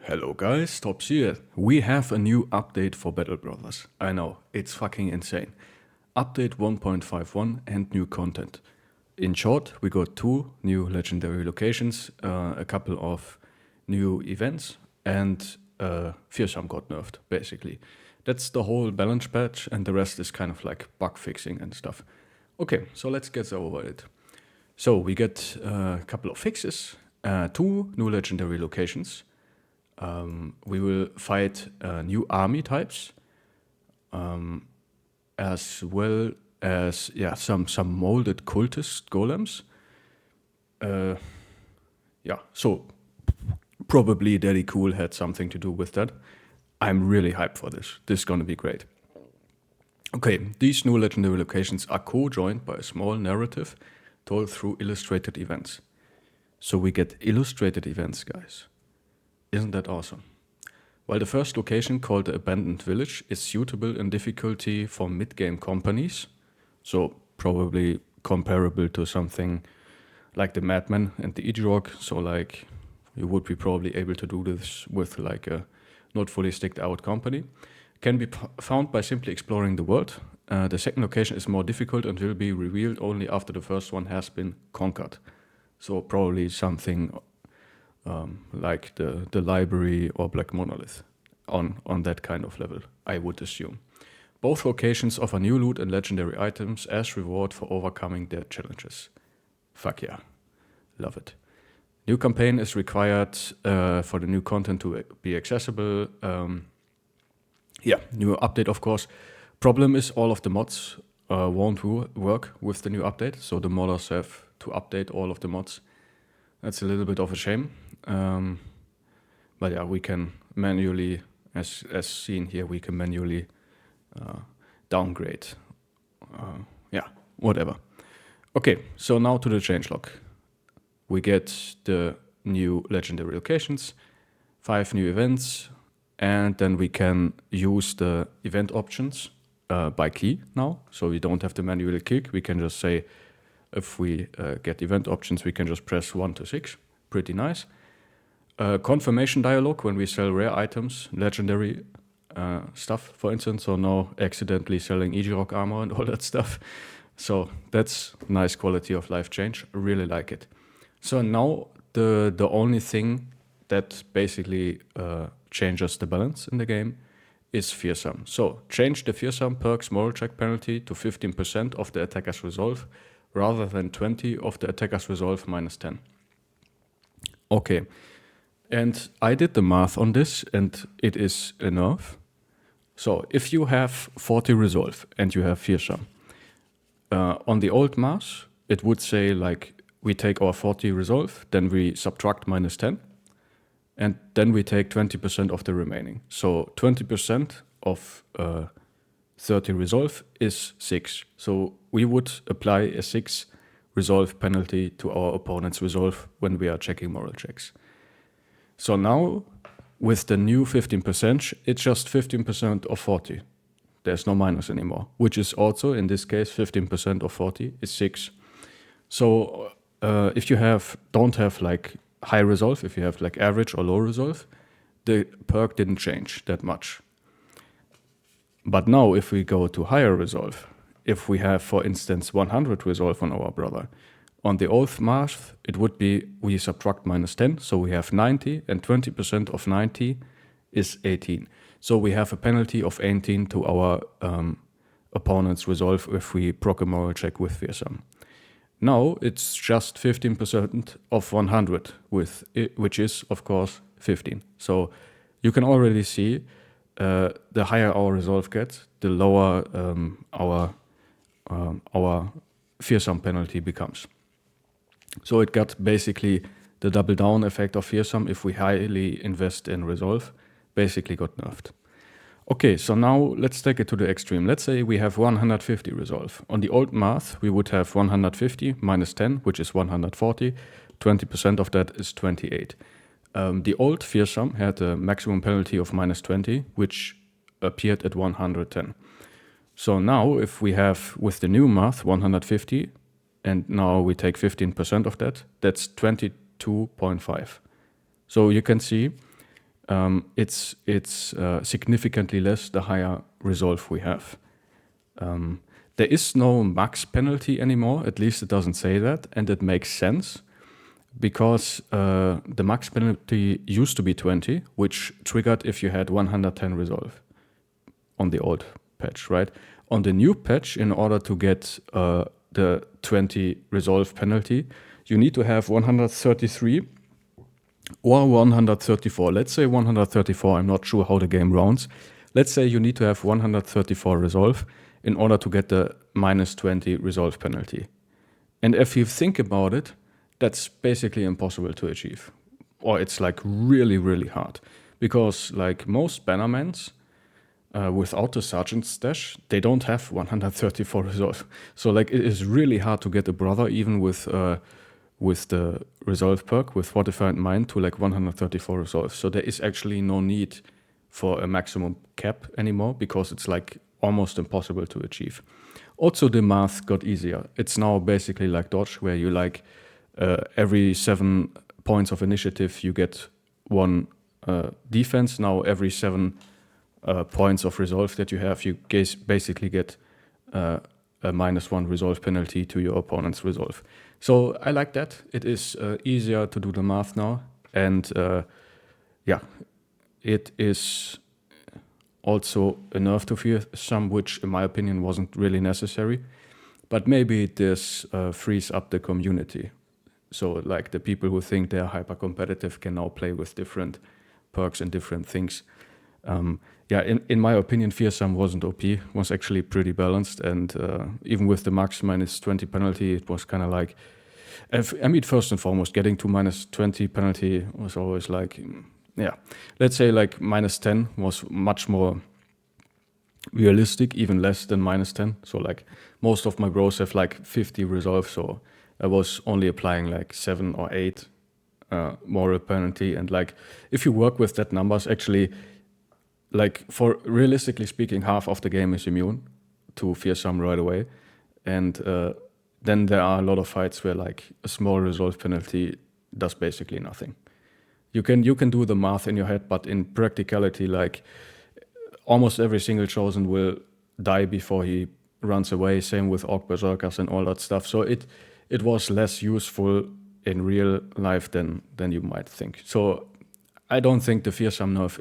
Hello guys, Tops here. We have a new update for Battle Brothers. I know, it's fucking insane. Update 1.51 and new content. In short, we got 2 new legendary locations, a couple of new events, and Fearsome got nerfed, basically. That's the whole balance patch, and the rest is kind of like bug fixing and stuff. Okay, so let's get over it. So we get a couple of fixes, 2 new legendary locations. We will fight new army types, as well as some molded cultist golems. So probably Daddy Cool had something to do with that. I'm really hyped for this. This is gonna be great. Okay, these new legendary locations are co-joined by a small narrative told through illustrated events. So we get illustrated events, guys. Isn't that awesome? While the first location, called the Abandoned Village, is suitable in difficulty for mid-game companies, so probably comparable to something like the Madman and the Idrog, so like you would be probably able to do this with like a not fully sticked out company, can be found by simply exploring the world. The second location is more difficult and will be revealed only after the first one has been conquered. So probably something like the library or Black Monolith on that kind of level, I would assume. Both locations offer new loot and legendary items as reward for overcoming their challenges. Fuck yeah, love it. New campaign is required for the new content to be accessible. New update of course. Problem is all of the mods won't work with the new update, so the modders have to update all of the mods. That's a little bit of a shame. But yeah, we can manually, as seen here, we can manually downgrade. Whatever. Okay, so now to the changelog. We get the new legendary locations, 5 new events, and then we can use the event options by key now. So we don't have to manually click. We can just say, if we get event options, we can just press 1 to 6. Pretty nice. Confirmation dialog when we sell rare items, legendary stuff, for instance. So no accidentally selling Ejirok armor and all that stuff. So that's nice quality of life change. I really like it. So now the only thing that basically changes the balance in the game is Fearsome. So change the Fearsome perk's moral check penalty to 15% of the attacker's resolve rather than 20 of the attacker's resolve minus 10. Okay, and I did the math on this and it is enough. So if you have 40 resolve and you have Fearsome, on the old math, it would say like we take our 40 resolve, then we subtract minus 10, and then we take 20% of the remaining. So 20% of 30 resolve is 6. So we would apply a 6 resolve penalty to our opponent's resolve when we are checking moral checks. So now, with the new 15%, it's just 15% of 40. There's no minus anymore, which is also, in this case, 15% of 40 is 6. So if you don't have like high resolve, if you have like average or low resolve, the perk didn't change that much. But now if we go to higher resolve, if we have, for instance, 100 resolve on our brother, on the old math, it would be we subtract minus 10, so we have 90, and 20% of 90 is 18. So we have a penalty of 18 to our opponent's resolve if we proc a moral check with Fearsome. Now it's just 15% of 100, which is, of course, 15. So you can already see the higher our resolve gets, the lower our Fearsome penalty becomes. So it got basically the double down effect of Fearsome if we highly invest in resolve, basically got nerfed. Okay, so now let's take it to the extreme. Let's say we have 150 resolve. On the old math, we would have 150 minus 10, which is 140. 20% of that is 28. The old Fearsome had a maximum penalty of minus 20, which appeared at 110. So now if we have, with the new math, 150, and now we take 15% of that, that's 22.5. So you can see it's significantly less the higher resolve we have. There is no max penalty anymore, at least it doesn't say that, and it makes sense because the max penalty used to be 20, which triggered if you had 110 resolve on the old patch, right? On the new patch, in order to get the 20 resolve penalty, you need to have 133 or 134. Let's say 134, I'm not sure how the game rounds. Let's say you need to have 134 resolve in order to get the minus 20 resolve penalty. And if you think about it, that's basically impossible to achieve. Or it's like really, really hard. Because like most bannermans, without the Sergeant's stash, they don't have 134 resolve. So like it is really hard to get a brother even with the resolve perk, with Fortified Mind, to like 134 resolve. So there is actually no need for a maximum cap anymore because it's like almost impossible to achieve. Also the math got easier. It's now basically like Dodge, where you like every 7 points of initiative you get 1 defense. Now every 7 points of resolve that you have, you basically get a -1 resolve penalty to your opponent's resolve. So I like that. It is easier to do the math now. And yeah, it is also a nerf to Fearsome, which in my opinion wasn't really necessary. But maybe this frees up the community. So like the people who think they're hyper competitive can now play with different perks and different things. Yeah, in my opinion, Fearsome wasn't OP, was actually pretty balanced. And even with the max -20 penalty, it was kind of like, I mean, first and foremost, getting to -20 penalty was always like, yeah, let's say like -10 was much more realistic, even less than -10. So like most of my bros have like 50 resolve, so I was only applying like 7 or 8 moral penalty. And like if you work with that numbers, actually, like for realistically speaking, half of the game is immune to Fearsome right away. And then there are a lot of fights where like a small resolve penalty does basically nothing. You can do the math in your head, but in practicality, like almost every single chosen will die before he runs away. Same with Orc Berserkers and all that stuff. So it was less useful in real life than you might think. So I don't think the Fearsome nerf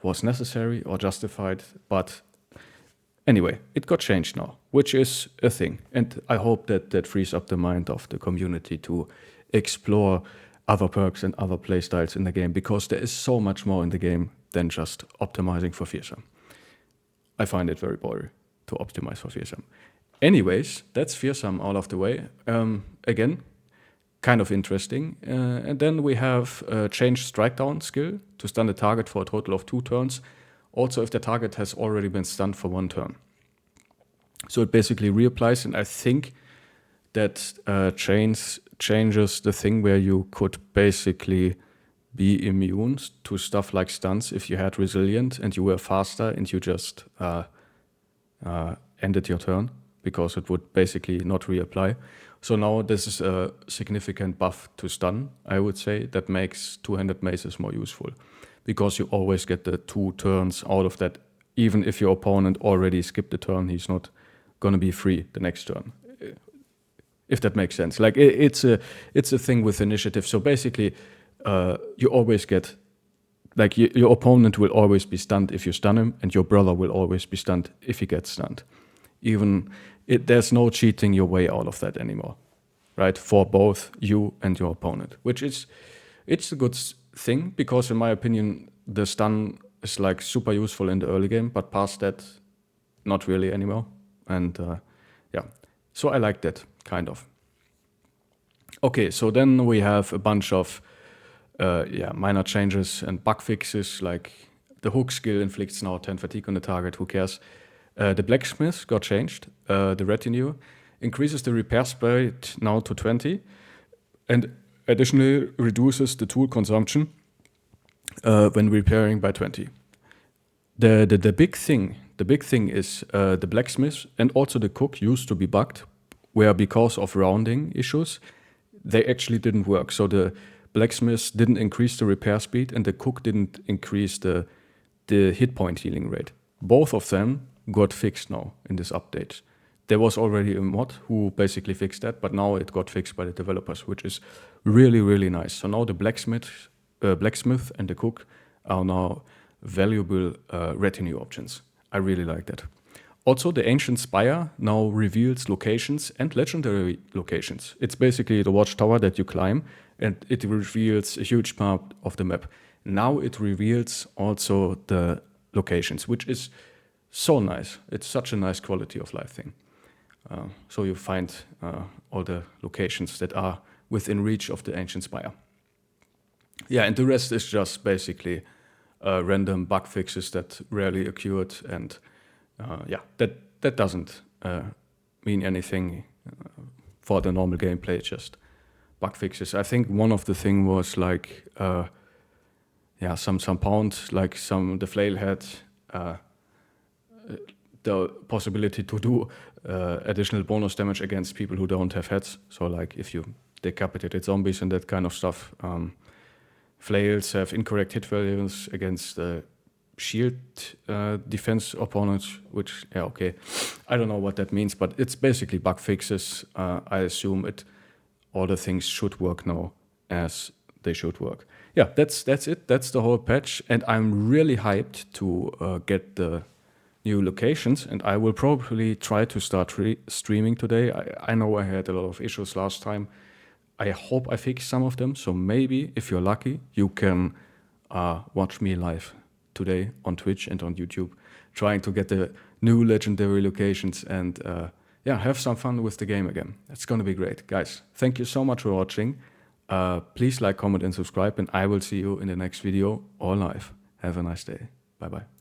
was necessary or justified, but anyway, it got changed now, which is a thing. And I hope that frees up the mind of the community to explore other perks and other playstyles in the game, because there is so much more in the game than just optimizing for Fearsome. I find it very boring to optimize for Fearsome. Anyways, that's Fearsome out of the way. Again, kind of interesting. And then we have a changed strike down skill to stun the target for a total of 2 turns. Also, if the target has already been stunned for 1 turn. So it basically reapplies, and I think that changes the thing where you could basically be immune to stuff like stuns if you had resilient and you were faster and you just ended your turn, because it would basically not reapply. So now this is a significant buff to stun, I would say, that makes two-handed maces more useful, because you always get the 2 turns out of that. Even if your opponent already skipped the turn, he's not going to be free the next turn, if that makes sense. Like it's a thing with initiative. So basically, you always get, like your opponent will always be stunned if you stun him, and your brother will always be stunned if he gets stunned. There's no cheating your way out of that anymore, right? For both you and your opponent, which it's a good thing, because in my opinion, the stun is like super useful in the early game, but past that, not really anymore. And yeah, so I like that kind of. Okay, so then we have a bunch of minor changes and bug fixes, like the hook skill inflicts now 10 fatigue on the target, who cares? The blacksmith got changed. The retinue increases the repair speed now to 20, and additionally reduces the tool consumption when repairing by 20. The big thing is the blacksmith and also the cook used to be bugged, where because of rounding issues, they actually didn't work. So the blacksmith didn't increase the repair speed and the cook didn't increase the hit point healing rate. Both of them got fixed now in this update. There was already a mod who basically fixed that, but now it got fixed by the developers, which is really, really nice. So now the blacksmith and the cook are now valuable retinue options. I really like that. Also, the Ancient Spire now reveals locations and legendary locations. It's basically the watchtower that you climb, and it reveals a huge part of the map. Now it reveals also the locations, which is so nice. It's such a nice quality of life thing. So you find all the locations that are within reach of the Ancient Spire. Yeah, and the rest is just basically random bug fixes that rarely occurred, and yeah, that doesn't mean anything for the normal gameplay, just bug fixes. I think one of the thing was like, yeah, some pound, like the flail had the possibility to do additional bonus damage against people who don't have heads. So like if you decapitated zombies and that kind of stuff. Flails have incorrect hit values against shield defense opponents, which, yeah, okay. I don't know what that means, but it's basically bug fixes. I assume all the things should work now as they should work. Yeah, that's it. That's the whole patch, and I'm really hyped to get the new locations, and I will probably try to start streaming today. I know I had a lot of issues last time. I hope I fix some of them, so maybe, if you're lucky, you can watch me live today on Twitch and on YouTube, trying to get the new legendary locations and yeah, have some fun with the game again. It's gonna be great. Guys, thank you so much for watching. Please like, comment, and subscribe, and I will see you in the next video or live. Have a nice day. Bye-bye.